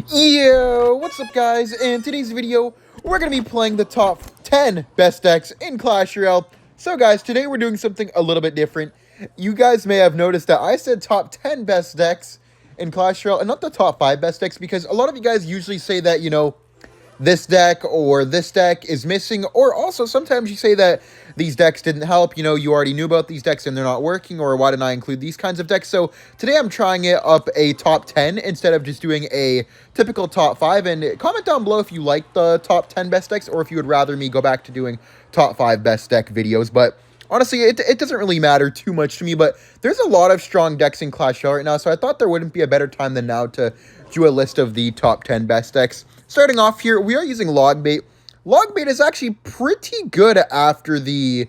Yo, what's up guys? In today's video, we're going to be playing the top 10 best decks in Clash Royale. So guys, today we're doing something a little bit different. You guys may have noticed that I said top 10 best decks in Clash Royale and not the top 5 best decks because a lot of you guys usually say that, you know, this deck or this deck is missing, or also sometimes you say that these decks didn't help, you know, you already knew about these decks and they're not working, or why didn't I include these kinds of decks? So today I'm trying it up a top 10 instead of just doing a typical top 5, and comment down below if you like the top 10 best decks or if you would rather me go back to doing top 5 best deck videos. But honestly, it doesn't really matter too much to me, but there's a lot of strong decks in Clash Royale right now, so I thought there wouldn't be a better time than now to do a list of the top 10 best decks. Starting off here, we are using Logbait. Logbait is actually pretty good after the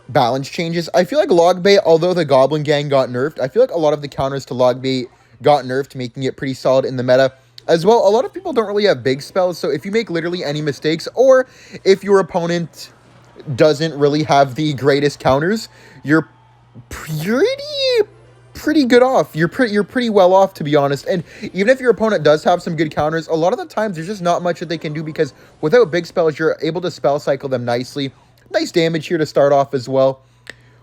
balance changes. I feel like Logbait, although the Goblin Gang got nerfed, I feel like a lot of the counters to Logbait got nerfed, making it pretty solid in the meta. As well, a lot of people don't really have big spells, so if you make literally any mistakes, or if your opponent doesn't really have the greatest counters, you're pretty good off. You're pretty well off, to be honest. And even if your opponent does have some good counters, a lot of the times there's just not much that they can do, because without big spells, you're able to spell cycle them nicely. Nice damage here to start off as well.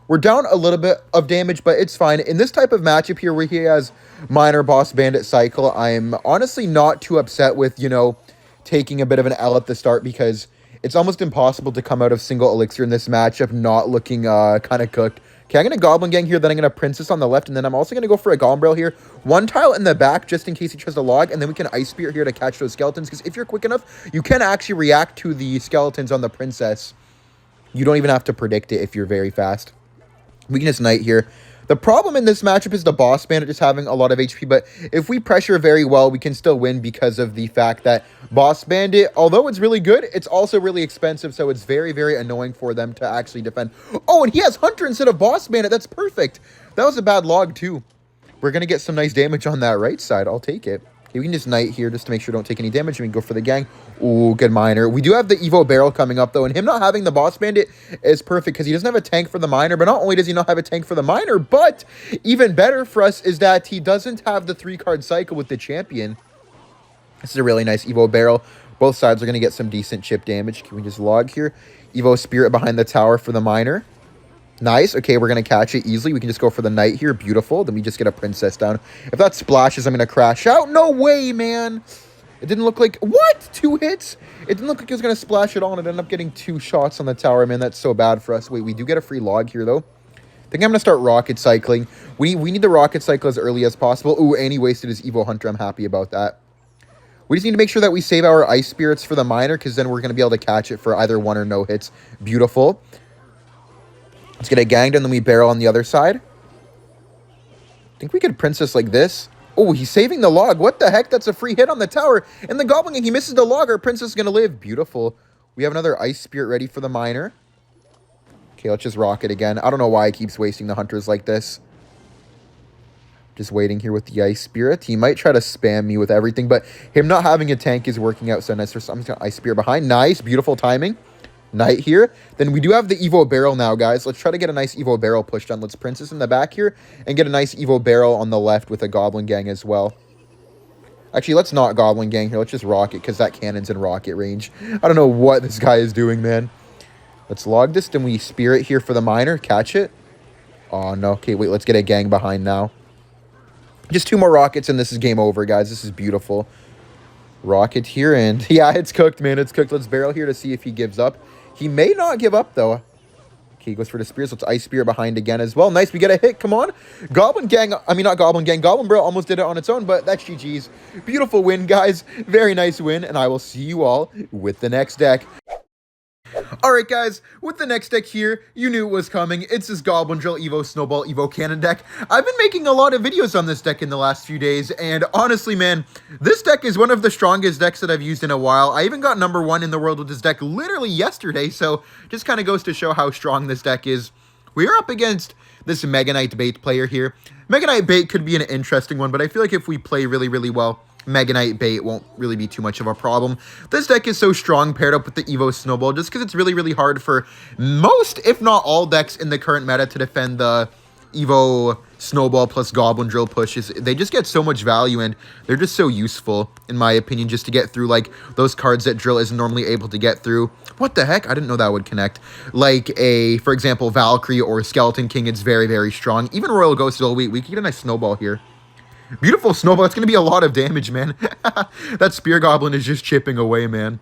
We're down a little bit of damage, but it's fine. In this type of matchup here where he has minor boss bandit cycle, I'm honestly not too upset with, you know, taking a bit of an L at the start, because it's almost impossible to come out of single elixir in this matchup not looking kind of cooked. Okay, I'm going to Goblin Gang here, then I'm going to Princess on the left, and then I'm also going to go for a Goblin Drill here. One tile in the back, just in case he tries to log, and then we can Ice Spirit here to catch those skeletons, because if you're quick enough, you can actually react to the skeletons on the Princess. You don't even have to predict it if you're very fast. We can just Knight here. The problem in this matchup is the boss bandit just having a lot of HP, but if we pressure very well, we can still win because of the fact that boss bandit, although it's really good, it's also really expensive, so it's very, very annoying for them to actually defend. Oh, and he has hunter instead of boss bandit. That's perfect. That was a bad log too. We're going to get some nice damage on that right side. I'll take it. Okay, we can just Knight here just to make sure we don't take any damage, and we can go for the gang. Ooh, good miner. We do have the Evo barrel coming up, though, and him not having the boss bandit is perfect because he doesn't have a tank for the miner, but not only does he not have a tank for the miner, but even better for us is that he doesn't have the 3-card cycle with the champion. This is a really nice Evo barrel. Both sides are going to get some decent chip damage. Can we just log here? Evo spirit behind the tower for the miner. Nice. Okay, we're going to catch it easily. We can just go for the Knight here. Beautiful. Then we just get a Princess down. If that splashes, I'm going to crash out. No way, man. It didn't look like... What? 2 hits? It didn't look like it was going to splash at all, and it ended up getting 2 shots on the tower. Man, that's so bad for us. Wait, we do get a free log here, though. I think I'm going to start rocket cycling. We need the rocket cycle as early as possible. Ooh, and he wasted his Evo Hunter. I'm happy about that. We just need to make sure that we save our Ice Spirits for the miner, because then we're going to be able to catch it for either 1 or no hits. Beautiful. Let's get a ganged, and then we barrel on the other side. I think we could Princess like this. Oh, he's saving the log. What the heck? That's a free hit on the tower. And the Goblin Gang, he misses the log. Our Princess is going to live. Beautiful. We have another Ice Spirit ready for the miner. Okay, let's just rock it again. I don't know why he keeps wasting the hunters like this. Just waiting here with the Ice Spirit. He might try to spam me with everything, but him not having a tank is working out so nice. So I'm just going to Ice Spirit behind. Nice. Beautiful timing. Knight here. Then we do have the Evo barrel now, guys. Let's try to get a nice Evo barrel pushed on. Let's Princess in the back here and get a nice Evo barrel on the left with a Goblin Gang as well. Actually, let's not Goblin Gang here. Let's just rocket, because that cannon's in rocket range. I don't know what this guy is doing, man. Let's log this. Then we Spirit here for the miner. Catch it. Oh, no. Okay, wait. Let's get a gang behind now. Just 2 more rockets, and this is game over, guys. This is beautiful. Rocket here, and yeah, it's cooked, man. It's cooked. Let's barrel here to see if he gives up. He may not give up, though. Okay, he goes for the spears. Let's Ice Spear behind again as well. Nice, we get a hit. Come on. Goblin Gang, I mean, not Goblin Gang. Goblin Drill almost did it on its own, but that's GG's. Beautiful win, guys. Very nice win, and I will see you all with the next deck. Alright guys, with the next deck here, you knew it was coming. It's this Goblin Drill Evo Snowball Evo Cannon deck. I've been making a lot of videos on this deck in the last few days, and honestly, man, this deck is one of the strongest decks that I've used in a while. I even got #1 in the world with this deck literally yesterday, so just kind of goes to show how strong this deck is. We are up against this Mega Knight Bait player here. Mega Knight Bait could be an interesting one, but I feel like if we play really, really well, Mega Knight Bait won't really be too much of a problem. This deck is so strong paired up with the Evo Snowball just because it's really, really hard for most, if not all decks in the current meta to defend the Evo Snowball plus Goblin Drill pushes, they just get so much value, and they're just so useful, in my opinion, just to get through, like, those cards that Drill isn't normally able to get through. What the heck? I didn't know that would connect. Like for example, Valkyrie or Skeleton King, it's very, very strong. Even Royal Ghost, we can get a nice Snowball here. Beautiful Snowball. It's going to be a lot of damage, man. That Spear Goblin is just chipping away, man.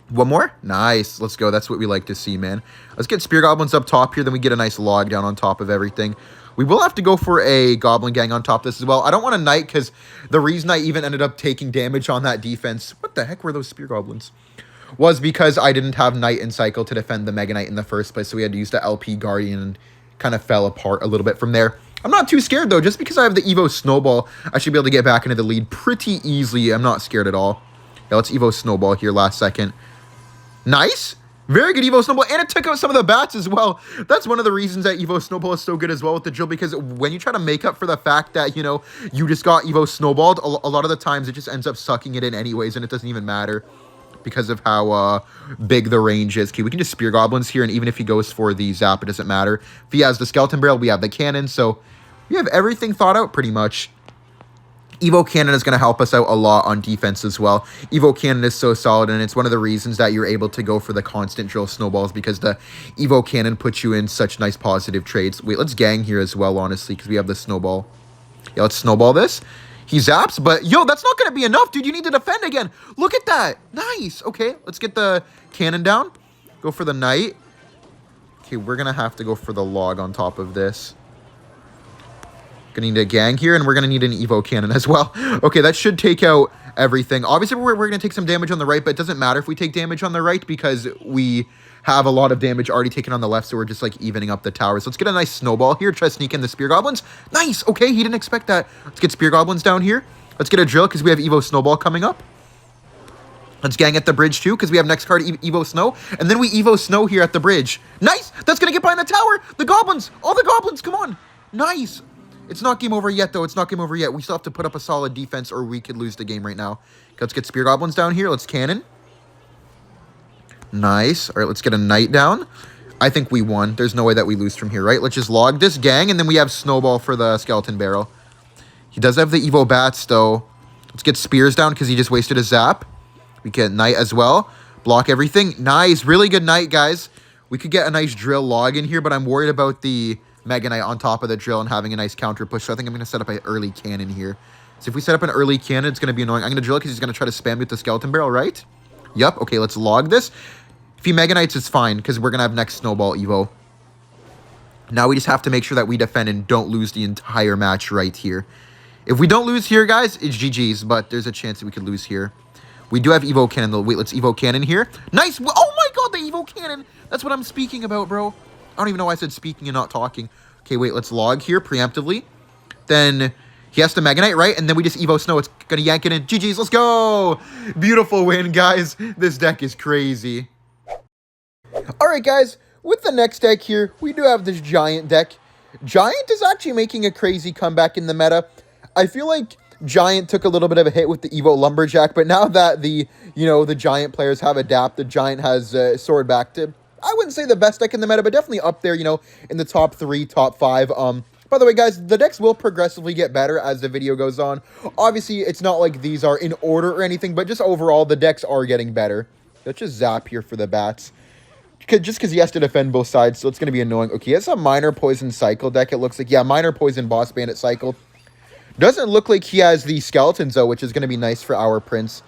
One more? Nice. Let's go. That's what we like to see, man. Let's get Spear Goblins up top here. Then we get a nice log down on top of everything. We will have to go for a Goblin Gang on top of this as well. I don't want a Knight because the reason I even ended up taking damage on that defense... What the heck were those Spear Goblins? Was because I didn't have Knight and Cycle to defend the Mega Knight in the first place. So we had to use the LP Guardian and kind of fell apart a little bit from there. I'm not too scared, though. Just because I have the Evo Snowball, I should be able to get back into the lead pretty easily. I'm not scared at all. Yeah, let's Evo Snowball here last second. Nice. Very good Evo Snowball. And it took out some of the bats as well. That's one of the reasons that Evo Snowball is so good as well with the drill. Because when you try to make up for the fact that, you know, you just got Evo Snowballed, a lot of the times it just ends up sucking it in anyways. And it doesn't even matter because of how big the range is. Okay, we can just Spear Goblins here. And even if he goes for the Zap, it doesn't matter. If he has the Skeleton Barrel, we have the Cannon. So we have everything thought out pretty much. Evo Cannon is going to help us out a lot on defense as well. Evo Cannon is so solid, and it's one of the reasons that you're able to go for the constant drill snowballs because the Evo Cannon puts you in such nice positive trades. Wait, let's gang here as well, honestly, because we have the snowball. Yeah, let's snowball this. He zaps, but yo, that's not going to be enough, dude. You need to defend again. Look at that. Nice. Okay, let's get the cannon down. Go for the knight. Okay, we're going to have to go for the log on top of this. Gonna need a gang here, and we're gonna need an Evo Cannon as well. Okay, that should take out everything. Obviously, we're gonna take some damage on the right, but it doesn't matter if we take damage on the right because we have a lot of damage already taken on the left, so we're just, like, evening up the towers. Let's get a nice snowball here. Try to sneak in the Spear Goblins. Nice! Okay, he didn't expect that. Let's get Spear Goblins down here. Let's get a drill because we have Evo Snowball coming up. Let's gang at the bridge, too, because we have next card, Evo Snow. And then we Evo Snow here at the bridge. Nice! That's gonna get behind the tower! The Goblins! All the Goblins, come on! Nice! It's not game over yet, though. It's not game over yet. We still have to put up a solid defense, or we could lose the game right now. Let's get Spear Goblins down here. Let's cannon. Nice. All right, let's get a Knight down. I think we won. There's no way that we lose from here, right? Let's just log this gang, and then we have Snowball for the Skeleton Barrel. He does have the Evo Bats, though. Let's get Spears down, because he just wasted a Zap. We get Knight as well. Block everything. Nice. Really good Knight, guys. We could get a nice drill log in here, but I'm worried about the Mega Knight on top of the drill and having a nice counter push. So I think I'm going to set up an early cannon here. So if we set up an early cannon, it's going to be annoying. I'm going to drill it because he's going to try to spam me with the Skeleton Barrel, right? Yep. Okay, let's log this. If he Mega Knights, it's fine because we're going to have next Snowball Evo. Now we just have to make sure that we defend and don't lose the entire match right here. If we don't lose here, guys, it's GG's, but there's a chance that we could lose here. We do have Evo Cannon, though. Wait, let's Evo Cannon here. Nice. Oh, my God, the Evo Cannon. That's what I'm speaking about, bro. I don't even know why I said speaking and not talking. Okay, wait, let's log here preemptively. Then he has to Mega Knight, right? And then we just Evo Snow. It's going to yank it in. GG's, let's go. Beautiful win, guys. This deck is crazy. All right, guys. With the next deck here, we do have this Giant deck. Giant is actually making a crazy comeback in the meta. I feel like Giant took a little bit of a hit with the Evo Lumberjack, but now that the Giant players have adapted, Giant has soared back to, I wouldn't say the best deck in the meta, but definitely up there, in the top 3, top 5. By the way, guys, the decks will progressively get better as the video goes on. Obviously, it's not like these are in order or anything, but just overall, the decks are getting better. Let's just zap here for the bats. Just because he has to defend both sides, so it's going to be annoying. Okay, it's a Minor Poison Cycle deck, it looks like. Yeah, Minor Poison Boss Bandit Cycle. Doesn't look like he has the Skeletons, though, which is going to be nice for our Prince.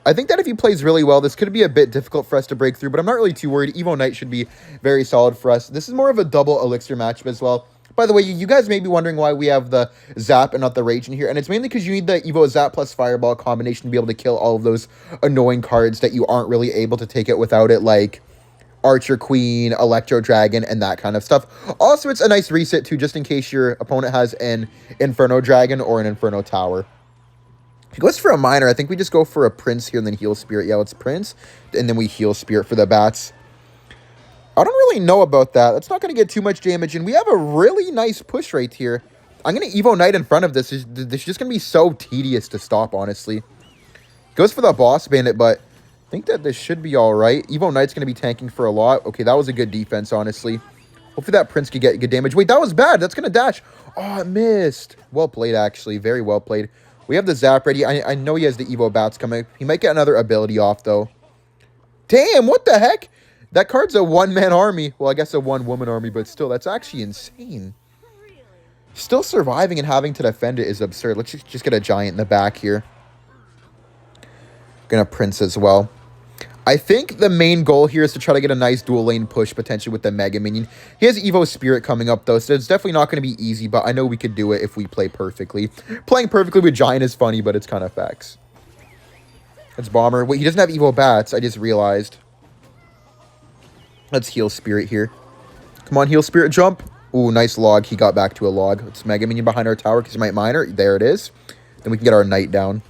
I think that if he plays really well, this could be a bit difficult for us to break through, but I'm not really too worried. Evo Knight should be very solid for us. This is more of a double elixir matchup as well. By the way, you guys may be wondering why we have the Zap and not the Rage in here, and it's mainly because you need the Evo Zap plus Fireball combination to be able to kill all of those annoying cards that you aren't really able to take it without it, like Archer Queen, Electro Dragon, and that kind of stuff. Also, it's a nice reset, too, just in case your opponent has an Inferno Dragon or an Inferno Tower. If he goes for a Minor, I think we just go for a Prince here and then Heal Spirit. Yeah, it's Prince, and then we Heal Spirit for the bats. I don't really know about that. That's not going to get too much damage, and we have a really nice push right here. I'm going to Evo Knight in front of this. This is just going to be so tedious to stop, honestly. Goes for the Boss Bandit, but I think that this should be all right. Evo Knight's going to be tanking for a lot. Okay, that was a good defense, honestly. Hopefully that Prince could get good damage. Wait, that was bad. That's going to dash. Oh, it missed. Well played, actually. Very well played. We have the Zap ready. I know he has the Evo Bats coming. He might get another ability off, though. Damn, what the heck? That card's a one-man army. Well, I guess a one-woman army, but still, that's actually insane. Still surviving and having to defend it is absurd. Let's just get a Giant in the back here. Gonna Prince as well. I think the main goal here is to try to get a nice dual lane push, potentially with the Mega Minion. He has Evo Spirit coming up, though, so it's definitely not going to be easy, but I know we could do it if we play perfectly. Playing perfectly with Giant is funny, but it's kind of facts. It's Bomber. Wait, he doesn't have Evo Bats. I just realized. Let's Heal Spirit here. Come on, Heal Spirit, jump. Ooh, nice log. He got back to a log. Let's Mega Minion behind our tower because he might mine her. There it is. Then we can get our Knight down.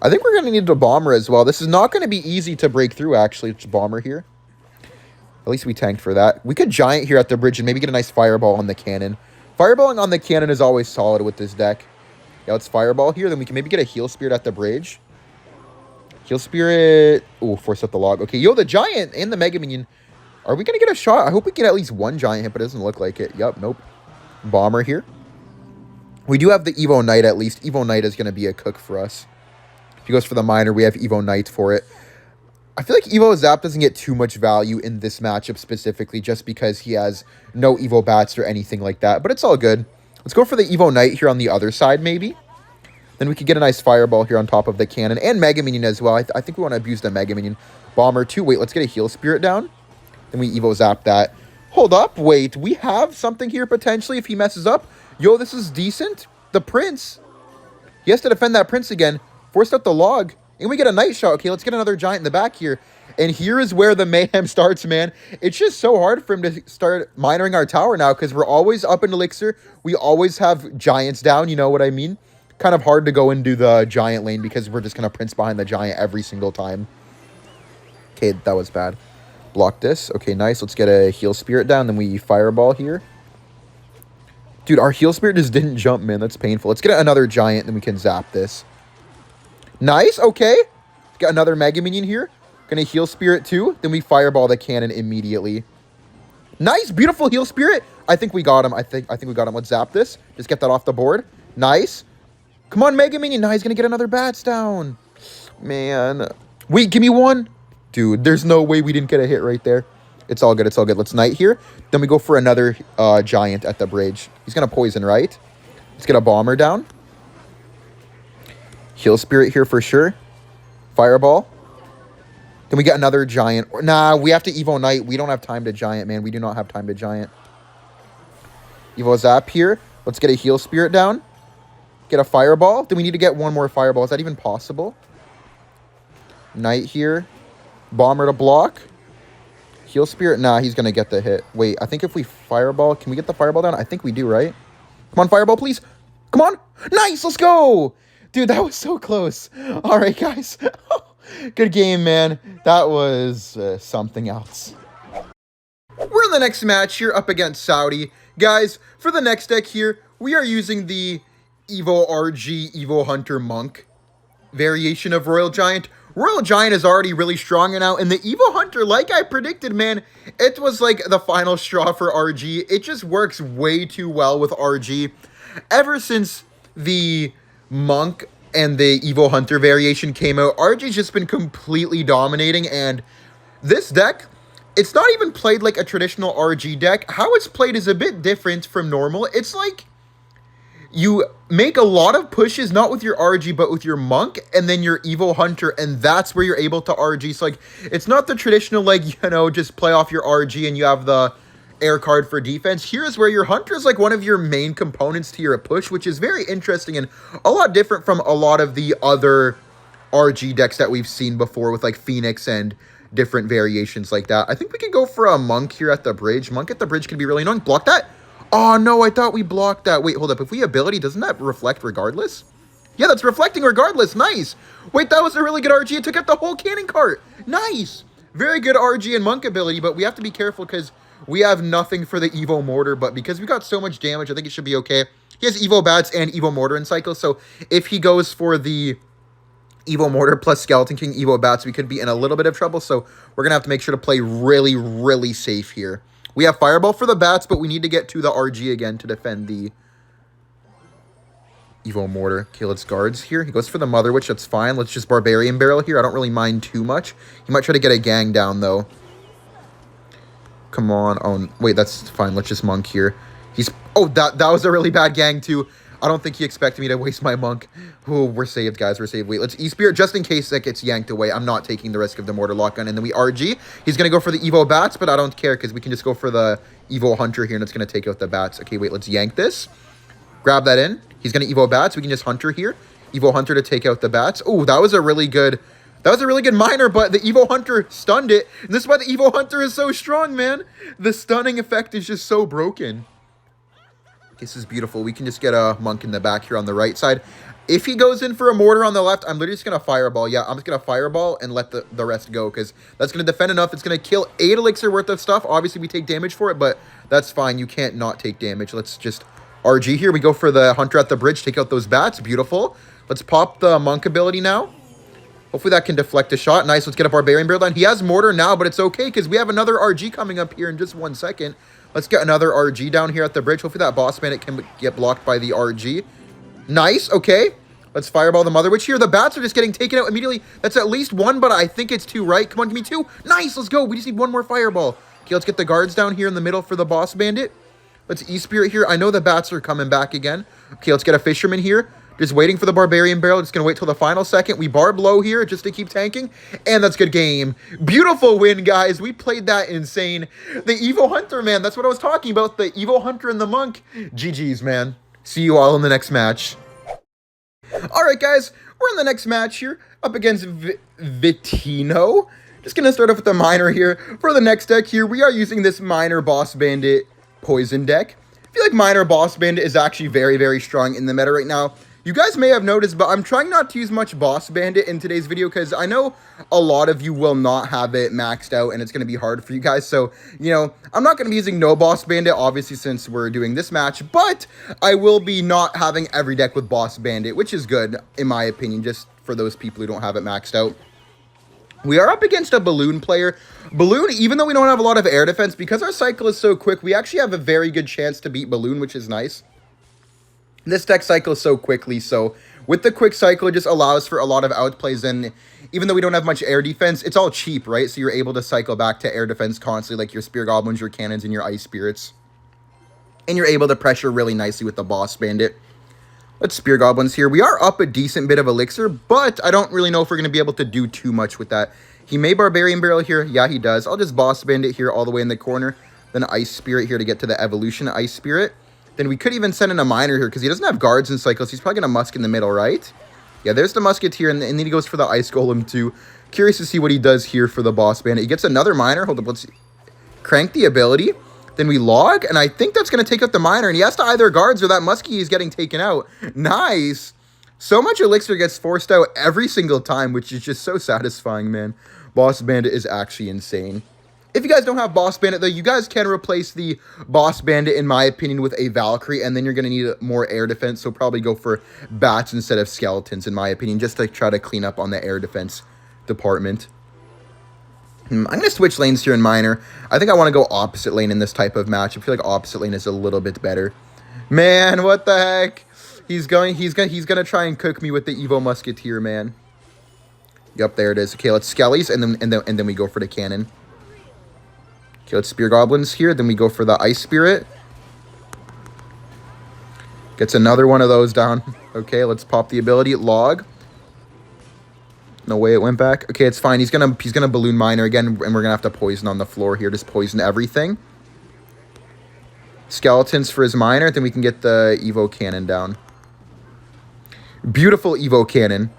I think we're going to need a Bomber as well. This is not going to be easy to break through, actually. It's Bomber here. At least we tanked for that. We could Giant here at the bridge and maybe get a nice Fireball on the cannon. Fireballing on the cannon is always solid with this deck. Yeah, let's Fireball here. Then we can maybe get a Heal Spirit at the bridge. Heal Spirit. Ooh, force up the log. Okay, yo, the Giant and the Mega Minion. Are we going to get a shot? I hope we get at least one Giant hit, but it doesn't look like it. Yup, nope. Bomber here. We do have the Evo Knight at least. Evo Knight is going to be a cook for us. If he goes for the Miner, we have Evo Knight for it. I feel like Evo Zap doesn't get too much value in this matchup specifically just because he has no Evo Bats or anything like that. But it's all good. Let's go for the Evo Knight here on the other side, maybe. Then we could get a nice Fireball here on top of the cannon. And Mega Minion as well. I think we want to abuse the Mega Minion. Bomber too. Wait, let's get a Heal Spirit down. Then we Evo Zap that. Hold up. Wait, we have something here potentially if he messes up. Yo, this is decent. The Prince. He has to defend that Prince again. Forced out the log. And we get a Night Shot. Okay, let's get another Giant in the back here. And here is where the mayhem starts, man. It's just so hard for him to start minering our tower now because we're always up in Elixir. We always have Giants down, you know what I mean? Kind of hard to go into the Giant lane because we're just going to Prince behind the Giant every single time. Okay, that was bad. Block this. Okay, nice. Let's get a Heal Spirit down. Then we Fireball here. Dude, our Heal Spirit just didn't jump, man. That's painful. Let's get another Giant, then we can Zap this. Nice. Okay. Let's get another Mega Minion here. Gonna Heal Spirit too. Then we Fireball the cannon immediately. Nice. Beautiful Heal Spirit. I think we got him. I think we got him. Let's Zap this. Just get that off the board. Nice. Come on, Mega Minion. Now he's gonna get another Bats down. Man. Wait, give me one. Dude, there's no way we didn't get a hit right there. It's all good. It's all good. Let's Knight here. Then we go for another Giant at the bridge. He's going to poison, right? Let's get a Bomber down. Heal Spirit here for sure. Fireball. Then we get another Giant. Nah, we have to Evo Knight. We don't have time to Giant, man. We do not have time to Giant. Evo Zap here. Let's get a Heal Spirit down. Get a Fireball. Then we need to get one more Fireball. Is that even possible? Knight here. Bomber to block. Heal Spirit. Nah, he's going to get the hit. Wait, I think if we Fireball... Can we get the Fireball down? I think we do, right? Come on, Fireball, please. Come on. Nice, let's go. Dude, that was so close. All right, guys. Good game, man. That was something else. We're in the next match here up against Saudi. Guys, for the next deck here, we are using the Evo RG Evo Hunter Monk variation of Royal Giant. Royal Giant is already really strong now, and the Evo Hunter, like I predicted, man, it was like the final straw for RG. It just works way too well with RG. Ever since the Monk and the Evo Hunter variation came out, RG's just been completely dominating, and this deck, it's not even played like a traditional RG deck. How it's played is a bit different from normal. It's like you make a lot of pushes, not with your RG, but with your Monk and then your Evo Hunter, and that's where you're able to RG. So, like, it's not the traditional, like, you know, just play off your RG and you have the air card for defense. Here's where your Hunter is, like, one of your main components to your push, which is very interesting and a lot different from a lot of the other RG decks that we've seen before with, like, Phoenix and different variations like that. I think we can go for a Monk here at the bridge. Monk at the bridge can be really annoying. Block that. Oh, no, I thought we blocked that. Wait, hold up. If we ability, doesn't that reflect regardless? Yeah, that's reflecting regardless. Nice. Wait, that was a really good RG. It took out the whole cannon cart. Nice. Very good RG and Monk ability, but we have to be careful because we have nothing for the Evo Mortar, but because we got so much damage, I think it should be okay. He has Evo Bats and Evo Mortar in cycle, so if he goes for the Evo Mortar plus Skeleton King Evo Bats, we could be in a little bit of trouble, so we're going to have to make sure to play really, really safe here. We have Fireball for the bats, but we need to get to the RG again to defend the Evo Mortar. Okay, let's guards here. He goes for the Mother Witch. That's fine. Let's just Barbarian Barrel here. I don't really mind too much. He might try to get a gang down, though. Come on. Oh, wait, that's fine. Let's just Monk here. He's... Oh, that was a really bad gang, too. I don't think he expected me to waste my Monk. Oh, we're saved, guys. We're saved. Wait, let's E-Spirit just in case that gets yanked away. I'm not taking the risk of the Mortar Lockgun. And then we RG. He's going to go for the Evo Bats, but I don't care because we can just go for the Evo Hunter here, and it's going to take out the Bats. Okay, wait, let's yank this. Grab that in. He's going to Evo Bats. We can just Hunter here. Evo Hunter to take out the Bats. Oh, that was a really good miner, but the Evo Hunter stunned it. And this is why the Evo Hunter is so strong, man. The stunning effect is just so broken. This is beautiful. We can just get a Monk in the back here on the right side. If he goes in for a Mortar on the left, I'm literally just going to Fireball. Yeah, I'm just going to Fireball and let the rest go because that's going to defend enough. It's going to kill 8 elixir worth of stuff. Obviously, we take damage for it, but that's fine. You can't not take damage. Let's just RG here. We go for the Hunter at the bridge. Take out those Bats. Beautiful. Let's pop the Monk ability now. Hopefully that can deflect a shot. Nice. Let's get a Barbarian Barrel down. He has Mortar now, but it's okay because we have another RG coming up here in just 1 second. Let's get another RG down here at the bridge. Hopefully that Boss Bandit can get blocked by the RG. Nice. Okay. Let's Fireball the Mother Witch here. The Bats are just getting taken out immediately. That's at least 1, but I think it's 2, right? Come on, give me 2. Nice. Let's go. We just need 1 more Fireball. Okay, let's get the guards down here in the middle for the Boss Bandit. Let's E-Spirit here. I know the Bats are coming back again. Okay, let's get a Fisherman here. Just waiting for the Barbarian Barrel. Just going to wait till the final second. We barb low here just to keep tanking. And that's good game. Beautiful win, guys. We played that insane. The Evo Hunter, man. That's what I was talking about. The Evo Hunter and the Monk. GG's, man. See you all in the next match. All right, guys. We're in the next match here. Up against Vitino. Just going to start off with the Miner here. For the next deck here, we are using this Miner Boss Bandit Poison deck. I feel like Miner Boss Bandit is actually very, very strong in the meta right now. You guys may have noticed, but I'm trying not to use much Boss Bandit in today's video because I know a lot of you will not have it maxed out and it's going to be hard for you guys. So, you know, I'm not going to be using no Boss Bandit, obviously, since we're doing this match, but I will be not having every deck with Boss Bandit, which is good, in my opinion, just for those people who don't have it maxed out. We are up against a Balloon player. Balloon, even though we don't have a lot of air defense, because our cycle is so quick, we actually have a very good chance to beat Balloon, which is nice. This deck cycles so quickly, so with the quick cycle, it just allows for a lot of outplays, and even though we don't have much air defense, it's all cheap, right? So you're able to cycle back to air defense constantly, like your Spear Goblins, your Cannons, and your Ice Spirits. And you're able to pressure really nicely with the Boss Bandit. Let's Spear Goblins here. We are up a decent bit of elixir, but I don't really know if we're going to be able to do too much with that. He may Barbarian Barrel here. Yeah, he does. I'll just Boss Bandit here all the way in the corner. Then Ice Spirit here to get to the Evolution Ice Spirit. Then we could even send in a Miner here because he doesn't have guards and cycles. He's probably going to Musk in the middle, right? Yeah, there's the Musketeer, and then he goes for the Ice Golem too. Curious to see what he does here for the Boss Bandit. He gets another Miner. Hold up, let's crank the ability. Then we log, and I think that's going to take out the Miner, and he has to either guards or that Muskie is getting taken out. Nice. So much elixir gets forced out every single time, which is just so satisfying, man. Boss Bandit is actually insane. If you guys don't have Boss Bandit, though, you guys can replace the Boss Bandit, in my opinion, with a Valkyrie, and then you're going to need more air defense, so probably go for Bats instead of Skeletons, in my opinion, just to try to clean up on the air defense department. I'm going to switch lanes here in Miner. I think I want to go opposite lane in this type of match. I feel like opposite lane is a little bit better. Man, what the heck? He's going to try and cook me with the Evo Musketeer, man. Yep, there it is. Okay, let's Skellies, and then we go for the Cannon. Okay, let's Spear Goblins here. Then we go for the Ice Spirit. Gets another one of those down. Okay, let's pop the ability. Log. No way it went back. Okay, it's fine. He's gonna Balloon Miner again, and we're gonna have to poison on the floor here. Just poison everything. Skeletons for his Miner. Then we can get the Evo Cannon down. Beautiful Evo Cannon.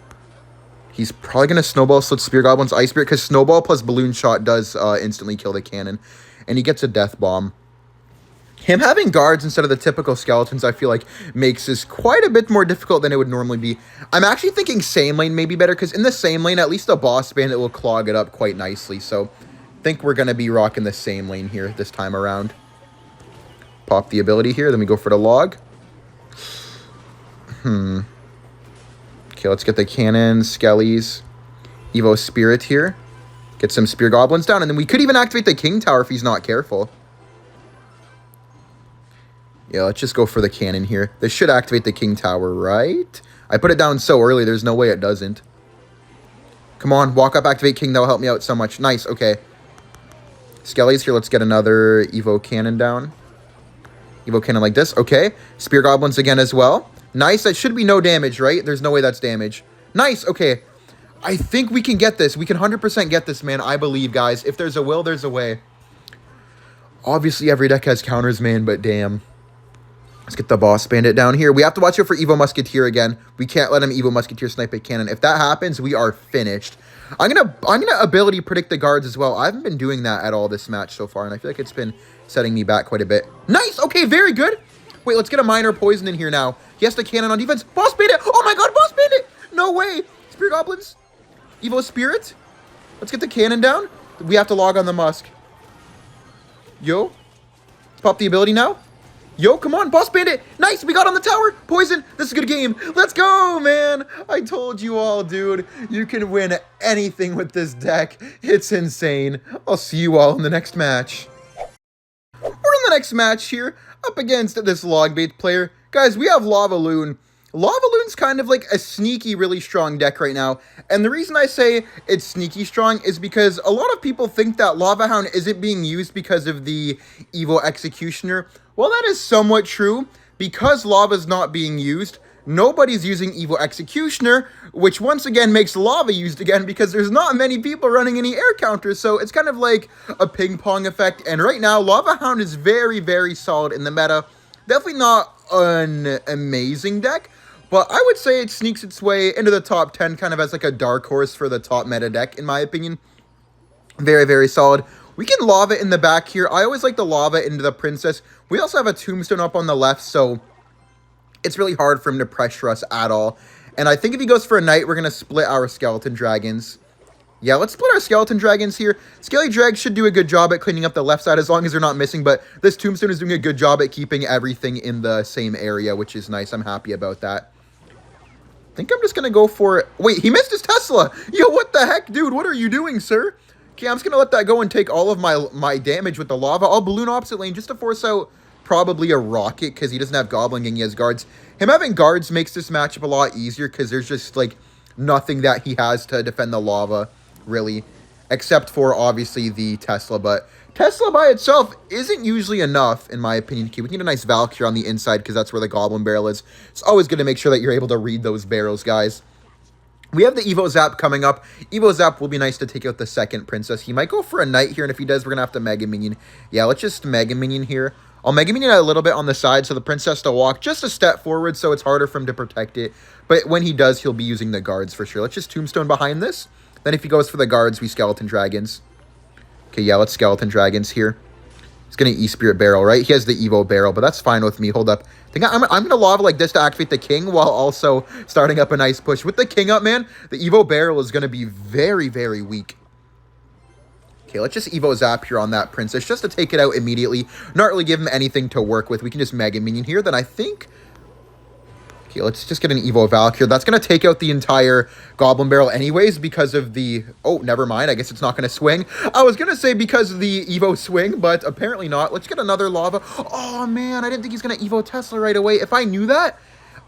He's probably gonna Snowball, so Spear Goblins, Ice Spirit, because Snowball plus Balloon Shot does instantly kill the Cannon, and he gets a Death Bomb. Him having guards instead of the typical Skeletons, I feel like, makes this quite a bit more difficult than it would normally be. I'm actually thinking same lane may be better, because in the same lane, at least the Boss Bandit will clog it up quite nicely. So, I think we're going to be rocking the same lane here this time around. Pop the ability here, then we go for the log. Okay, let's get the Cannon, Skellies, Evo Spirit here. Get some Spear Goblins down, and then we could even activate the King Tower if he's not careful. Yeah, let's just go for the cannon here. This should activate the king tower, right? I put it down so early, there's no way it doesn't. Come on, walk up, activate king. That'll help me out so much. Nice, okay. Skelly's here. Let's get another Evo cannon down. Evo cannon like this. Okay. Spear goblins again as well. Nice. That should be no damage, right? There's no way that's damage. Nice. Okay. I think we can get this. We can 100% get this, man. I believe, guys. If there's a will, there's a way. Obviously, every deck has counters, man, but damn. Let's get the boss bandit down here. We have to watch out for Evo Musketeer again. We can't let him Evo Musketeer snipe a cannon. If that happens, we are finished. I'm gonna ability predict the guards as well. I haven't been doing that at all this match so far, and I feel like it's been setting me back quite a bit. Nice! Okay, very good. Wait, let's get a minor poison in here now. He has the cannon on defense. Boss bandit! Oh my god, boss bandit! No way! Spear goblins. Evo spirit. Let's get the cannon down. We have to log on the Musk. Yo. Let's pop the ability now. Yo, come on, boss bandit. Nice, we got on the tower. Poison. This is a good game. Let's go, man. I told you all, dude. You can win anything with this deck. It's insane. I'll see you all in the next match. We're in the next match here, up against this Logbait player. Guys, we have Lavaloon. Lavaloon's kind of like a sneaky, really strong deck right now. And the reason I say it's sneaky strong is because a lot of people think that Lava Hound isn't being used because of the Evo Executioner. Well, that is somewhat true. Because Lava's not being used, nobody's using Evo Executioner, which once again makes Lava used again because there's not many people running any air counters. So it's kind of like a ping pong effect. And right now, Lava Hound is very, very solid in the meta. Definitely not an amazing deck, but I would say it sneaks its way into the top 10 kind of as like a dark horse for the top meta deck, in my opinion. Very, very solid. We can lava in the back here. I always like the lava into the princess. We also have a tombstone up on the left, so it's really hard for him to pressure us at all. And I think if he goes for a knight, we're going to split our skeleton dragons. Yeah, let's split our skeleton dragons here. Skelly Drag should do a good job at cleaning up the left side as long as they're not missing, but this tombstone is doing a good job at keeping everything in the same area, which is nice. I'm happy about that. I think I'm just going to go for it. Wait, he missed his Tesla. Yo, what the heck, dude? What are you doing, sir? Okay, I'm just going to let that go and take all of my damage with the lava. I'll balloon opposite lane just to force out probably a rocket because he doesn't have Goblin Gang, he has guards. Him having guards makes this matchup a lot easier because there's just, like, nothing that he has to defend the lava, really, except for, obviously, the Tesla. But Tesla by itself isn't usually enough, in my opinion. Okay, we need a nice Valkyrie on the inside because that's where the Goblin Barrel is. It's always good to make sure that you're able to read those barrels, guys. We have the Evo Zap coming up. Evo Zap will be nice to take out the second princess. He might go for a knight here, and if he does, we're going to have to Mega Minion. Yeah, let's just Mega Minion here. I'll Mega Minion a little bit on the side so the princess has to walk just a step forward so it's harder for him to protect it. But when he does, he'll be using the guards for sure. Let's just Tombstone behind this. Then if he goes for the guards, we Skeleton Dragons. Okay, yeah, let's Skeleton Dragons here. He's going to E-Spirit Barrel, right? He has the Evo Barrel, but that's fine with me. Hold up. I think I'm going to lava like this to activate the King while also starting up a nice push. With the King up, man, the Evo Barrel is going to be very, very weak. Okay, let's just Evo Zap here on that Princess just to take it out immediately. Not really give him anything to work with. We can just Mega Minion here. Then I think... Okay, let's just get an Evo Valkyrie. That's going to take out the entire Goblin Barrel anyways because of the... Oh, never mind. I guess it's not going to swing. I was going to say because of the Evo swing, but apparently not. Let's get another lava. Oh, man. I didn't think he's going to Evo Tesla right away. If I knew that,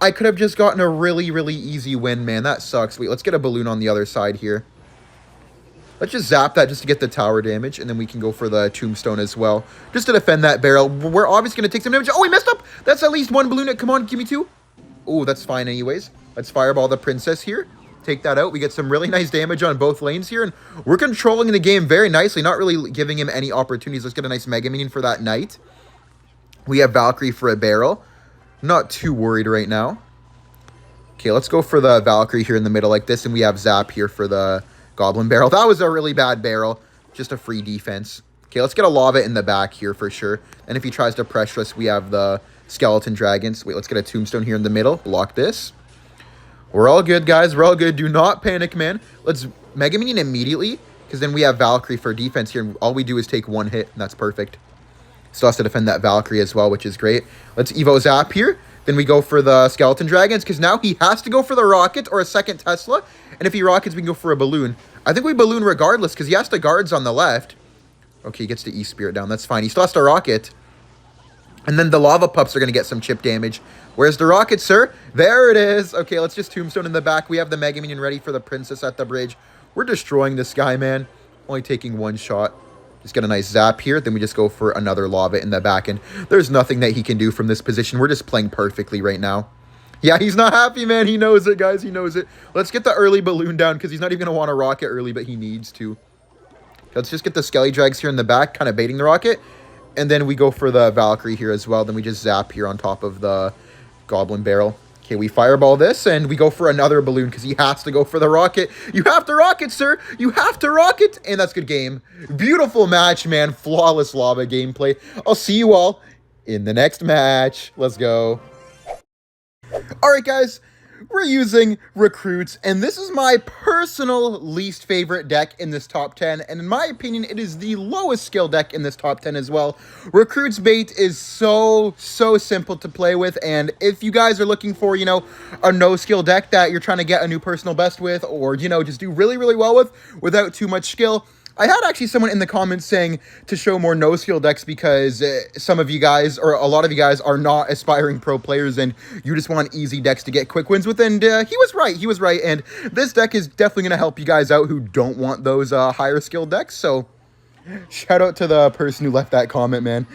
I could have just gotten a really, really easy win, man. That sucks. Wait, let's get a balloon on the other side here. Let's just zap that just to get the tower damage, and then we can go for the tombstone as well, just to defend that barrel. We're obviously going to take some damage. Oh, he messed up. That's at least one balloon. Come on, give me two. Oh, that's fine anyways. Let's fireball the princess here. Take that out. We get some really nice damage on both lanes here, and we're controlling the game very nicely, not really giving him any opportunities. Let's get a nice Mega Minion for that knight. We have Valkyrie for a barrel. Not too worried right now. Okay, let's go for the Valkyrie here in the middle like this, and we have Zap here for the Goblin Barrel. That was a really bad barrel. Just a free defense. Okay, let's get a lava in the back here for sure. And if he tries to pressure us, we have the Skeleton Dragons. Wait, let's get a tombstone here in the middle. Block this. We're all good, guys. We're all good. Do not panic, man. Let's Mega Minion immediately, because then we have Valkyrie for defense here. And all we do is take one hit, and that's perfect. Still has to defend that Valkyrie as well, which is great. Let's Evo Zap here. Then we go for the Skeleton Dragons, because now he has to go for the rocket or a second Tesla. And if he rockets, we can go for a balloon. I think we balloon regardless, because he has to guards on the left. Okay, he gets the E-Spirit down. That's fine. He still has to rocket. And then the lava pups are going to get some chip damage. Where's the rocket, sir? There it is. Okay, let's just tombstone in the back. We have the Mega Minion ready for the princess at the bridge. We're destroying this guy, man. Only taking one shot. Just get a nice zap here. Then we just go for another lava in the back. And there's nothing that he can do from this position. We're just playing perfectly right now. Yeah, he's not happy, man. He knows it, guys. He knows it. Let's get the early balloon down because he's not even going to want to rocket early, but he needs to. Let's just get the Skelly Drags here in the back, kind of baiting the rocket. And then we go for the Valkyrie here as well. Then we just zap here on top of the Goblin Barrel. Okay, we fireball this, and we go for another balloon because he has to go for the rocket. You have to rocket, sir. You have to rocket. And that's good game. Beautiful match, man. Flawless lava gameplay. I'll see you all in the next match. Let's go. All right, guys. We're using recruits, and this is my personal least favorite deck in this top 10, and in my opinion, it is the lowest skill deck in this top 10 as well. Recruits bait is so simple to play with, and if you guys are looking for, you know, a no-skill deck that you're trying to get a new personal best with, or, you know, just do really well with without too much skill, I had actually someone in the comments saying to show more no-skill decks because some of you guys, or a lot of you guys, are not aspiring pro players and you just want easy decks to get quick wins with, and he was right, and this deck is definitely going to help you guys out who don't want those higher skill decks, so shout out to the person who left that comment, man.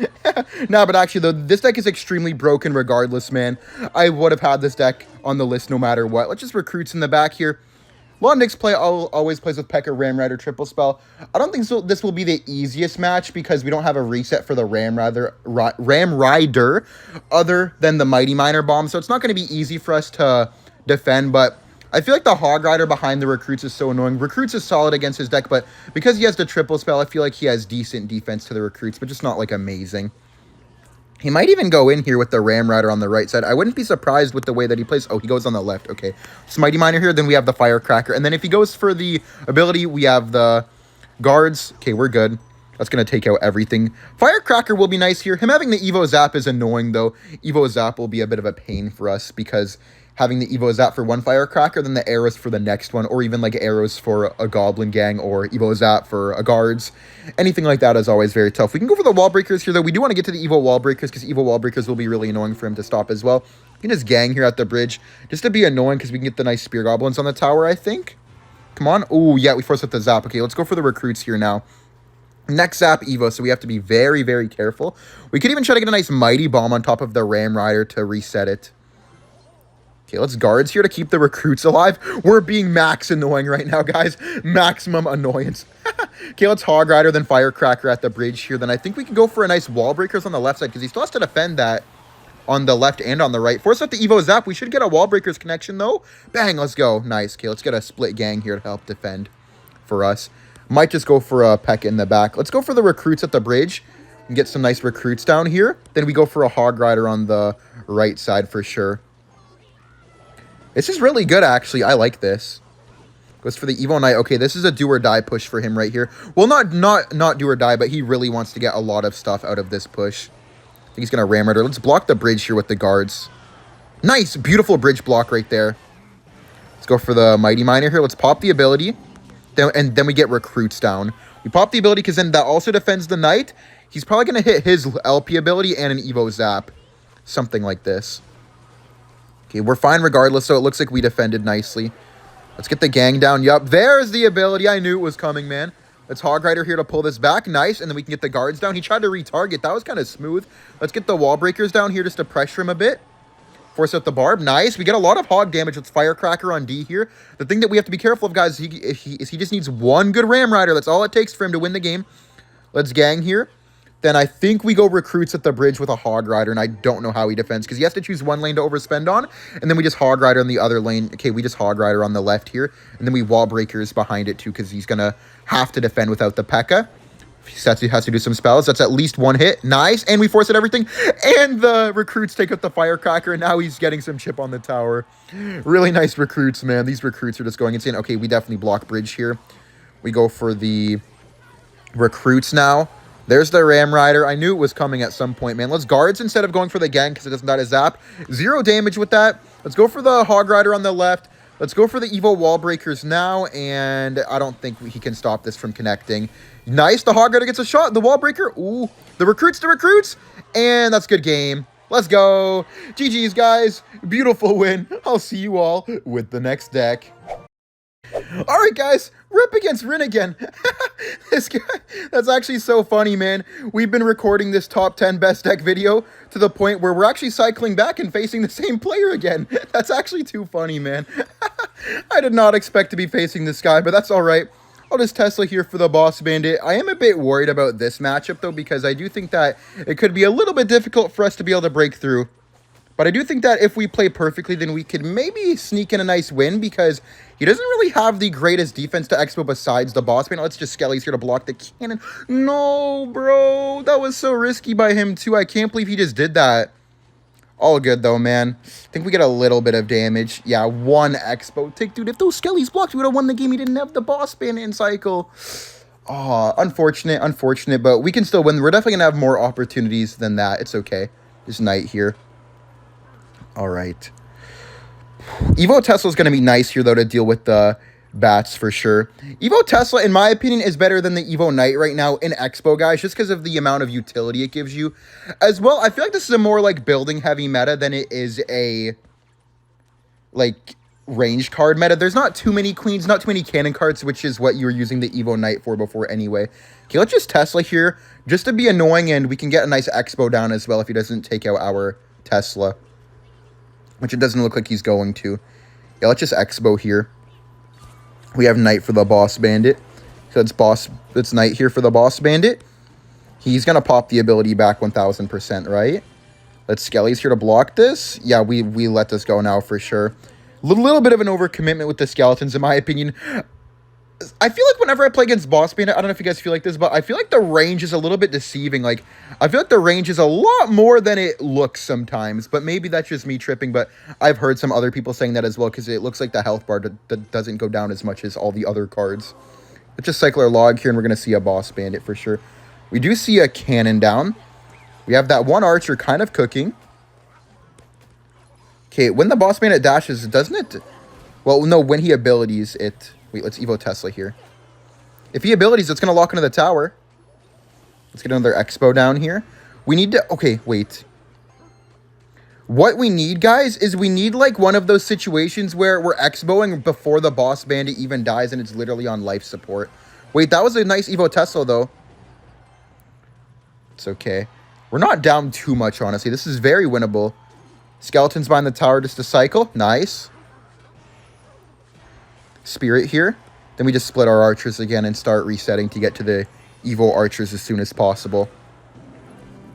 Nah, but actually, though, this deck is extremely broken regardless, man. I would have had this deck on the list no matter what. Let's just recruits in the back here. A lot of Nick's play always plays with P.E.K.K.A, Ram Rider, Triple Spell. I don't think so. This will be the easiest match because we don't have a reset for the Ram Rider other than the Mighty Miner Bomb. So it's not going to be easy for us to defend, but I feel like the Hog Rider behind the Recruits is so annoying. Recruits is solid against his deck, but because he has the Triple Spell, I feel like he has decent defense to the Recruits, but just not like amazing. He might even go in here with the Ram Rider on the right side. I wouldn't be surprised with the way that he plays. Oh, he goes on the left. Okay. So Mighty Miner here. Then we have the Firecracker. And then if he goes for the ability, we have the guards. Okay, we're good. That's going to take out everything. Firecracker will be nice here. Him having the Evo Zap is annoying, though. Evo Zap will be a bit of a pain for us because having the Evo Zap for one Firecracker, then the arrows for the next one, or even like arrows for a Goblin Gang or Evo Zap for a Guards. Anything like that is always very tough. We can go for the Wall Breakers here, though. We do want to get to the Evo Wall Breakers because Evo Wall Breakers will be really annoying for him to stop as well. We can just gang here at the bridge just to be annoying because we can get the nice Spear Goblins on the tower, I think. Come on. Oh, yeah, we forced up the Zap. Okay, let's go for the Recruits here now. Next Zap Evo, so we have to be very careful. We could even try to get a nice Mighty Bomb on top of the Ram Rider to reset it. Okay, let's guards here to keep the recruits alive. We're being max annoying right now, guys. Maximum annoyance. Okay, let's Hog Rider, then Firecracker at the bridge here. Then I think we can go for a nice Wall Breakers on the left side because he still has to defend that on the left and on the right. Force out the Evo Zap. We should get a Wall Breakers connection, though. Bang, let's go. Nice. Okay, let's get a split gang here to help defend for us. Might just go for a P.E.K.K.A in the back. Let's go for the recruits at the bridge and get some nice recruits down here. Then we go for a Hog Rider on the right side for sure. This is really good, actually. I like this. Goes for the Evo Knight. Okay, this is a do-or-die push for him right here. Well, not do-or-die, but he really wants to get a lot of stuff out of this push. I think he's going to Ram Rider. Let's block the bridge here with the guards. Nice. Beautiful bridge block right there. Let's go for the Mighty Miner here. Let's pop the ability. And then we get recruits down. We pop the ability because then that also defends the Knight. He's probably going to hit his LP ability and an Evo Zap. Something like this. Okay, we're fine regardless, so it looks like we defended nicely. Let's get the gang down. Yup, there's the ability. I knew it was coming, man. Let's Hog Rider here to pull this back. Nice, and then we can get the guards down. He tried to retarget. That was kind of smooth. Let's get the Wall Breakers down here just to pressure him a bit. Force out the Barb. Nice. We get a lot of hog damage with Firecracker on D here. The thing that we have to be careful of, guys, is he just needs one good Ram Rider. That's all it takes for him to win the game. Let's gang here. Then I think we go recruits at the bridge with a Hog Rider, and I don't know how he defends because he has to choose one lane to overspend on, and then we just Hog Rider on the other lane. Okay, we just Hog Rider on the left here, and then we Wall Breakers behind it too because he's going to have to defend without the P.E.K.K.A. He has to do some spells. That's at least one hit. Nice, and we force it everything, and the recruits take out the Firecracker, and now he's getting some chip on the tower. Really nice recruits, man. These recruits are just going insane. Okay, we definitely block bridge here. We go for the recruits now. There's the Ram Rider. I knew it was coming at some point, man. Let's guards instead of going for the gang because it doesn't die to zap. 0 damage with that. Let's go for the Hog Rider on the left. Let's go for the Evo wall breakers now, and I don't think he can stop this from connecting. Nice, the Hog Rider gets a shot. The wall breaker, ooh, the recruits, and that's good game. Let's go. GG's, guys. Beautiful win. I'll see you all with the next deck. All right, guys, we're up against Rin again. This guy, that's actually so funny, man. We've been recording this top 10 best deck video to the point where we're actually cycling back and facing the same player again. That's actually too funny, man. I did not expect to be facing this guy, but that's all right. I'll just Tesla here for the Boss Bandit. I am a bit worried about this matchup, though, because I do think that it could be a little bit difficult for us to be able to break through. But I do think that if we play perfectly, then we could maybe sneak in a nice win, because he doesn't really have the greatest defense to Expo besides the Boss Bandit. Let's just Skelly's here to block the cannon. No, bro. That was so risky by him, too. I can't believe he just did that. All good, though, man. I think we get a little bit of damage. Yeah, one Expo tick. Dude, if those Skellies blocked, we would have won the game. He didn't have the Boss Bandit in cycle. Oh, unfortunate, but we can still win. We're definitely going to have more opportunities than that. It's okay. Just Knight here. All right. Evo Tesla is going to be nice here, though, to deal with the bats for sure. Evo Tesla, in my opinion, is better than the Evo Knight right now in Expo, guys, just because of the amount of utility it gives you. As well, I feel like this is a more, like, building-heavy meta than it is a, like, range card meta. There's not too many queens, not too many cannon cards, which is what you were using the Evo Knight for before anyway. Okay, let's just Tesla here, just to be annoying, and we can get a nice Expo down as well if he doesn't take out our Tesla, which it doesn't look like he's going to. Yeah, let's just Expo here. We have Knight for the Boss Bandit. So it's Knight here for the Boss Bandit. He's going to pop the ability back 1000%, right? Let's Skelly's here to block this. Yeah, we let this go now for sure. A little bit of an overcommitment with the skeletons, in my opinion. I feel like whenever I play against Boss Bandit, I don't know if you guys feel like this, but I feel like the range is a little bit deceiving. Like, I feel like the range is a lot more than it looks sometimes, but maybe that's just me tripping, but I've heard some other people saying that as well, because it looks like the health bar doesn't go down as much as all the other cards. Let's just cycle our log here, and we're going to see a Boss Bandit for sure. We do see a cannon down. We have that one archer kind of cooking. Okay, when the Boss Bandit dashes, doesn't it? Well, no, when he abilities it. Wait, let's Evo Tesla here. If he abilities, it's going to lock into the tower. Let's get another Expo down here. We need to... Okay, wait. What we need, guys, is we need, like, one of those situations where we're Expoing before the Boss Bandit even dies and it's literally on life support. Wait, that was a nice Evo Tesla, though. It's okay. We're not down too much, honestly. This is very winnable. Skeletons behind the tower just to cycle. Nice. Spirit here. Then we just split our archers again and start resetting to get to the Evo archers as soon as possible.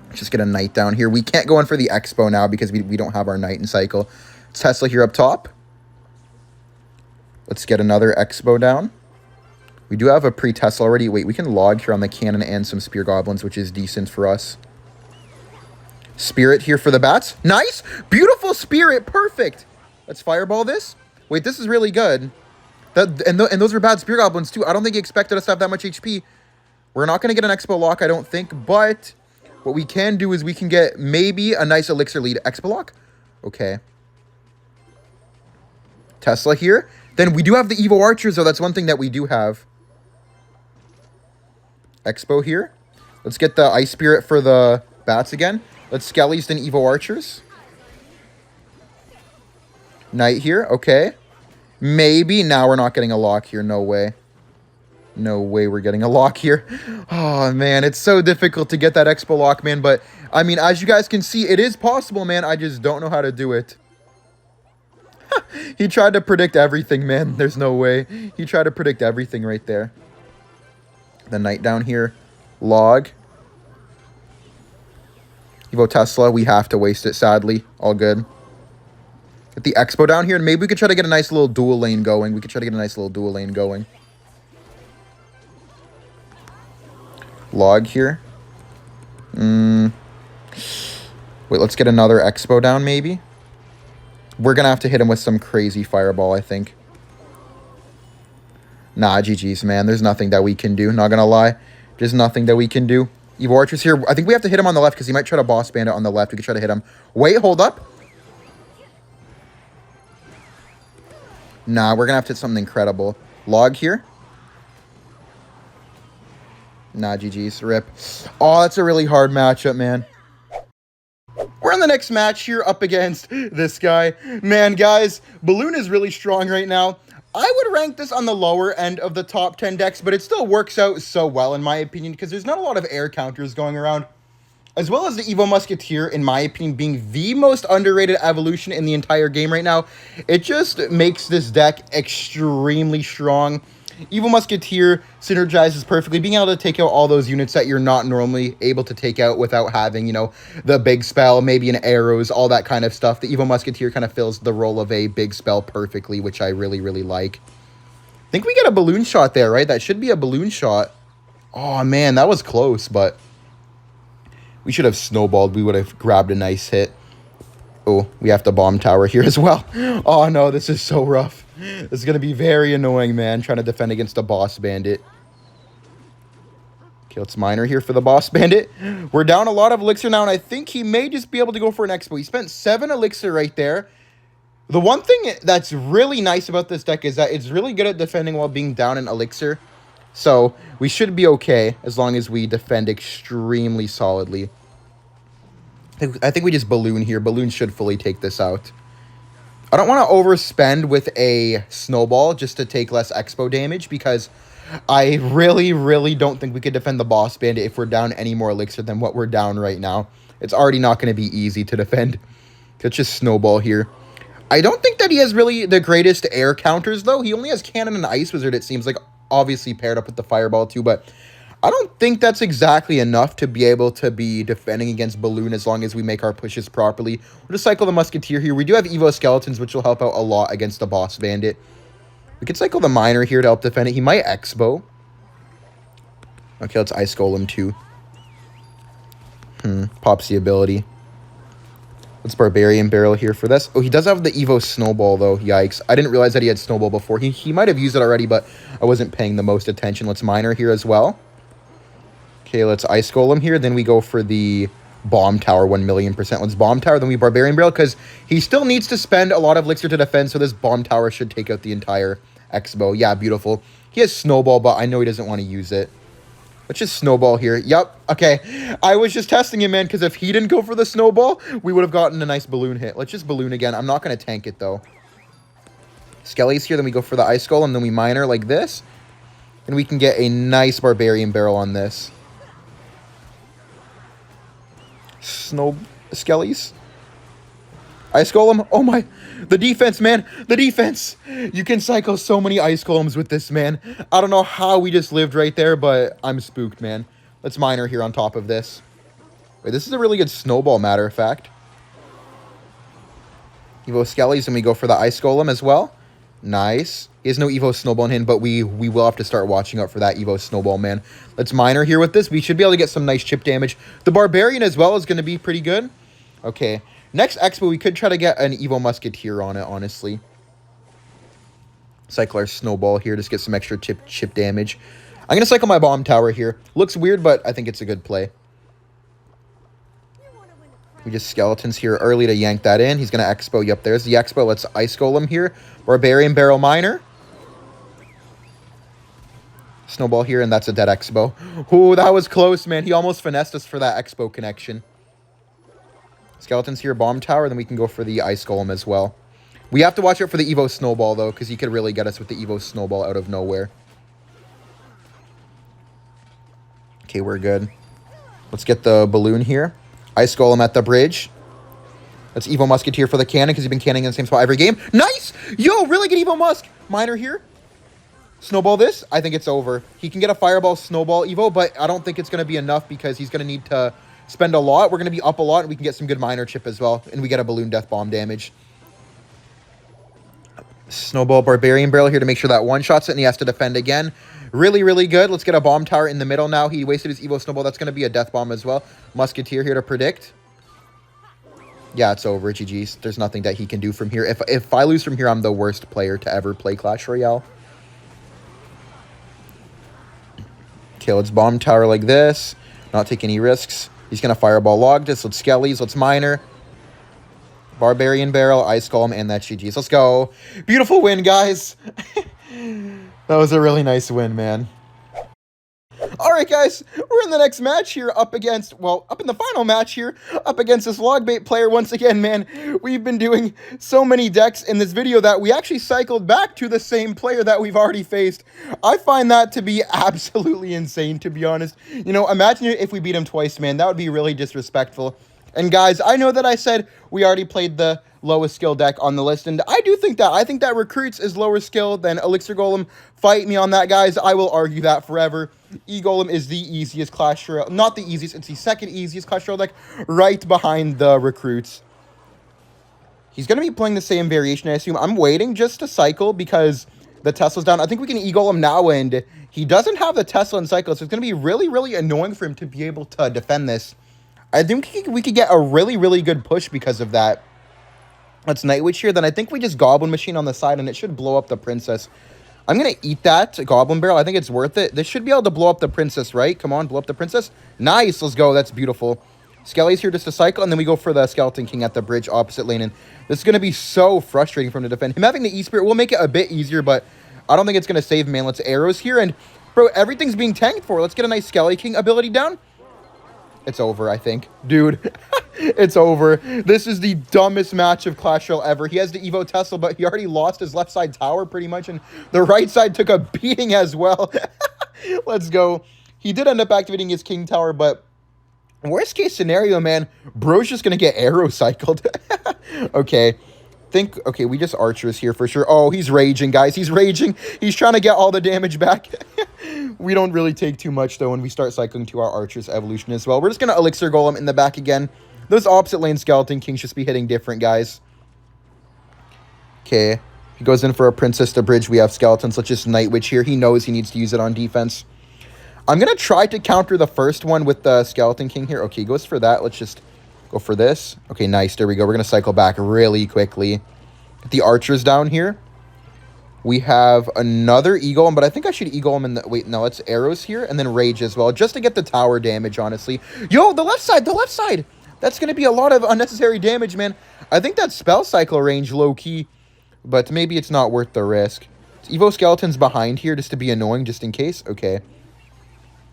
Let's just get a Knight down here. We can't go in for the Expo now because we don't have our Knight in cycle. Tesla here up top. Let's get another Expo down. We do have a pre-Tesla already. Wait, we can log here on the cannon and some Spear Goblins, which is decent for us. Spirit here for the bats. Nice! Beautiful Spirit! Perfect! Let's Fireball this. Wait, this is really good. And those are bad Spear Goblins, too. I don't think he expected us to have that much HP. We're not going to get an Expo lock, I don't think. But what we can do is we can get maybe a nice Elixir lead. Expo lock? Okay. Tesla here. Then we do have the Evo Archers, though. That's one thing that we do have. Expo here. Let's get the Ice Spirit for the bats again. Let's Skellies, then Evo Archers. Knight here. Okay. Maybe. Now we're not getting a lock here. No way. No way we're getting a lock here. Oh, man. It's so difficult to get that Expo lock, man. But, I mean, as you guys can see, it is possible, man. I just don't know how to do it. He tried to predict everything, man. There's no way. He tried to predict everything right there. The Knight down here. Log. Evo Tesla. We have to waste it, sadly. All good. Get the Expo down here, and maybe we could try to get a nice little dual lane going. Log here. Wait, let's get another Expo down, maybe. We're going to have to hit him with some crazy Fireball, I think. Nah, GG's, man. There's nothing that we can do. Not going to lie. There's nothing that we can do. Evo Archer's here. I think we have to hit him on the left because he might try to Boss Bandit on the left. We could try to hit him. Wait, hold up. Nah, we're going to have to hit something incredible. Log here. Nah, GG's. Rip. Oh, that's a really hard matchup, man. We're in the next match here up against this guy. Man, guys, Balloon is really strong right now. I would rank this on the lower end of the top 10 decks, but it still works out so well, in my opinion, because there's not a lot of air counters going around. As well as the Evo Musketeer, in my opinion, being the most underrated evolution in the entire game right now. It just makes this deck extremely strong. Evo Musketeer synergizes perfectly, being able to take out all those units that you're not normally able to take out without having, you know, the big spell, maybe an arrows, all that kind of stuff. The Evo Musketeer kind of fills the role of a big spell perfectly, which I really, really like. I think we get a balloon shot there, right? That should be a balloon shot. Oh, man, that was close, but we should have snowballed. We would have grabbed a nice hit. Oh, we have to bomb tower here as well. Oh, no, this is so rough. This is going to be very annoying, man, trying to defend against a boss bandit. Okay, let's miner here for the boss bandit. We're down a lot of elixir now, and I think he may just be able to go for an expo. He spent 7 elixir right there. The one thing that's really nice about this deck is that it's really good at defending while being down in elixir. So we should be okay as long as we defend extremely solidly. I think we just balloon here. Balloon should fully take this out. I don't want to overspend with a snowball just to take less expo damage, because I really, really don't think we could defend the boss bandit if we're down any more elixir than what we're down right now. It's already not going to be easy to defend. Let's just snowball here. I don't think that he has really the greatest air counters, though. He only has cannon and ice wizard, it seems like, obviously paired up with the fireball too, but I don't think that's exactly enough to be able to be defending against Balloon as long as we make our pushes properly. We'll just cycle the Musketeer here. We do have Evo Skeletons, which will help out a lot against the Boss Bandit. We could cycle the Miner here to help defend it. He might Expo. Okay, let's Ice Golem too. Pops the ability. Let's Barbarian Barrel here for this. Oh, he does have the Evo Snowball, though. Yikes. I didn't realize that he had Snowball before. He might have used it already, but I wasn't paying the most attention. Let's Miner here as well. Okay, let's Ice Golem here. Then we go for the Bomb Tower, 1,000,000%. Let's Bomb Tower, then we Barbarian Barrel, because he still needs to spend a lot of elixir to defend, so this Bomb Tower should take out the entire Expo. Yeah, beautiful. He has Snowball, but I know he doesn't want to use it. Let's just Snowball here. Yep, okay. I was just testing him, man, because if he didn't go for the Snowball, we would have gotten a nice Balloon hit. Let's just Balloon again. I'm not going to tank it, though. Skelly's here, then we go for the Ice Golem, then we Miner like this. And we can get a nice Barbarian Barrel on this. Skellies. Ice Golem. Oh my. The defense, man. The defense. You can cycle so many Ice Golems with this, man. I don't know how we just lived right there, but I'm spooked, man. Let's Miner here on top of this. Wait, this is a really good Snowball, matter of fact. Evo Skellies, and we go for the Ice Golem as well. Nice. He has no Evo Snowball in him, but we will have to start watching out for that Evo Snowball, man. Let's Miner here with this. We should be able to get some nice chip damage. The Barbarian as well is going to be pretty good. Okay. Next Expo, we could try to get an Evo Musketeer on it, honestly. Cycle our Snowball here, just get some extra chip damage. I'm going to cycle my Bomb Tower here. Looks weird, but I think it's a good play. We just Skeletons here early to yank that in. He's going to Expo. Yep, there's the Expo. Let's Ice Golem here. Barbarian Barrel Miner. Snowball here, and that's a dead Expo. Ooh, that was close, man. He almost finessed us for that Expo connection. Skeletons here, Bomb Tower. Then we can go for the Ice Golem as well. We have to watch out for the Evo Snowball, though, because he could really get us with the Evo Snowball out of nowhere. Okay, we're good. Let's get the Balloon here. Ice Golem at the bridge. Let's Evo Musketeer for the cannon, because he's been canning in the same spot every game. Nice! Yo, really good Evo Musk. Miner here. Snowball this. I think it's over. He can get a Fireball Snowball Evo, but I don't think it's going to be enough, because he's going to need to spend a lot. We're going to be up a lot, and we can get some good Miner chip as well, and we get a Balloon Death Bomb damage. Snowball Barbarian Barrel here to make sure that one-shots it, and he has to defend again. Really, really good. Let's get a Bomb Tower in the middle now. He wasted his Evo Snowball. That's going to be a Death Bomb as well. Musketeer here to predict. Yeah, it's over. GG's. There's nothing that he can do from here. If I lose from here, I'm the worst player to ever play Clash Royale. Okay, let's Bomb Tower like this. Not take any risks. He's going to Fireball Log this. Let's Skellies. Let's Miner. Barbarian Barrel, Ice Golem, and that GG's. Let's go. Beautiful win, guys. That was a really nice win, man. All right, guys, we're in the next match here up in the final match here, up against this Logbait player. Once again, man, we've been doing so many decks in this video that we actually cycled back to the same player that we've already faced. I find that to be absolutely insane, to be honest. You know, imagine if we beat him twice, man. That would be really disrespectful. And guys, I know that I said we already played the lowest skill deck on the list, and I do think that. I think that Recruits is lower skill than Elixir Golem. Fight me on that, guys. I will argue that forever. E-Golem is the easiest Clash Royale. Not the easiest, it's the second easiest Clash Royale deck, right behind the Recruits. He's going to be playing the same variation, I assume. I'm waiting just to cycle because the Tesla's down. I think we can E-Golem now, and he doesn't have the Tesla in cycle, so it's going to be really, really annoying for him to be able to defend this. I think we could get a really, really good push because of that. Let's Night Witch here. Then I think we just Goblin Machine on the side, and it should blow up the Princess. I'm going to eat that Goblin Barrel. I think it's worth it. This should be able to blow up the Princess, right? Come on, blow up the Princess. Nice, let's go. That's beautiful. Skelly's here just to cycle, and then we go for the Skeleton King at the bridge opposite lane. And this is going to be so frustrating for him to defend. Him having the E-Spirit will make it a bit easier, but I don't think it's going to save, man. Let's Arrows here. And, bro, everything's being tanked for. Let's get a nice Skelly King ability down. It's over, I think. Dude, it's over. This is the dumbest match of Clash Royale ever. He has the Evo Tesla, but he already lost his left side tower pretty much, and the right side took a beating as well. Let's go. He did end up activating his King Tower, but worst case scenario, man, bro's just going to get arrow cycled. Okay. Okay, we just Archers here for sure. Oh, he's raging, guys. He's raging. He's trying to get all the damage back. We don't really take too much, though, when we start cycling to our Archers evolution as well. We're just going to Elixir Golem in the back again. Those opposite lane Skeleton Kings just be hitting different, guys. Okay, he goes in for a Princess to bridge. We have Skeletons. Let's just Night Witch here. He knows he needs to use it on defense. I'm going to try to counter the first one with the Skeleton King here. Okay, he goes for that. Let's just go for this. Okay, nice. There we go. We're going to cycle back really quickly. Get the Archers down here. We have another E-Golem, but I think I should E-Golem in the... Wait, no, it's Arrows here, and then Rage as well, just to get the tower damage, honestly. Yo, the left side, the left side! That's going to be a lot of unnecessary damage, man. I think that's Spell Cycle range, low-key, but maybe it's not worth the risk. It's Evo Skeletons behind here, just to be annoying, just in case. Okay.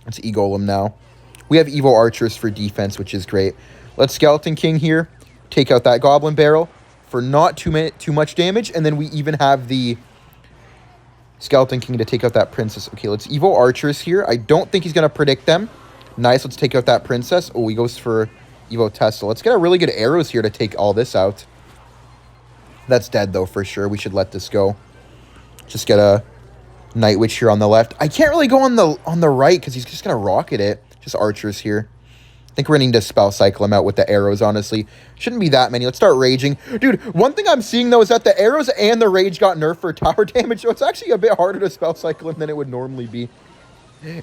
Let's E-Golem now. We have Evo Archers for defense, which is great. Let's Skeleton King here. Take out that Goblin Barrel for not too much damage, and then we even have the Skeleton King to take out that Princess. Okay, let's Evo Archers here. I don't think he's going to predict them. Nice, let's take out that Princess. Oh, he goes for Evo Tesla. Let's get a really good Arrows here to take all this out. That's dead, though, for sure. We should let this go. Just get a Night Witch here on the left. I can't really go on the right because he's just going to rocket it. Just Archers here. I think we're going to need to Spell Cycle him out with the Arrows, honestly. Shouldn't be that many. Let's start Raging. Dude, one thing I'm seeing, though, is that the Arrows and the Rage got nerfed for tower damage, so it's actually a bit harder to Spell Cycle him than it would normally be.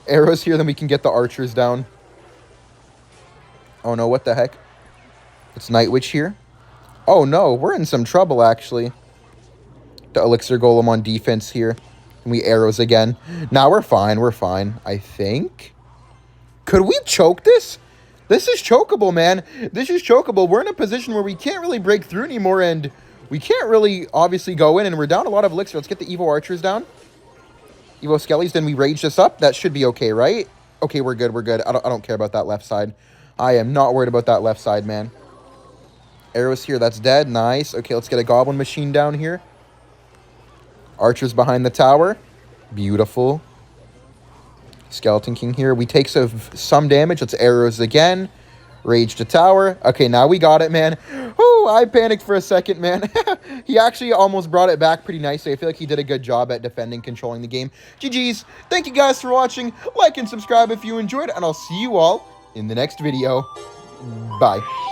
Arrows here, then we can get the Archers down. Oh, no, what the heck? It's Night Witch here. Oh, no, we're in some trouble, actually. The Elixir Golem on defense here. And we Arrows again. Now we're fine, I think. Could we choke this? This is chokeable, man. This is chokeable. We're in a position where we can't really break through anymore, and we can't really, obviously, go in, and we're down a lot of elixir. Let's get the Evo Archers down. Evo Skellies, then we rage this up. That should be okay, right? Okay, we're good, we're good. I don't care about that left side. I am not worried about that left side, man. Arrows here, that's dead. Nice. Okay, let's get a Goblin Machine down here. Archers behind the tower. Beautiful. Skeleton King here. We take some damage. Let's Arrows again. Rage to tower. Okay, now we got it, man. Whew, I panicked for a second, man. He actually almost brought it back pretty nicely. I feel like he did a good job at defending, controlling the game. GG's. Thank you guys for watching. Like and subscribe if you enjoyed, and I'll see you all in the next video. Bye.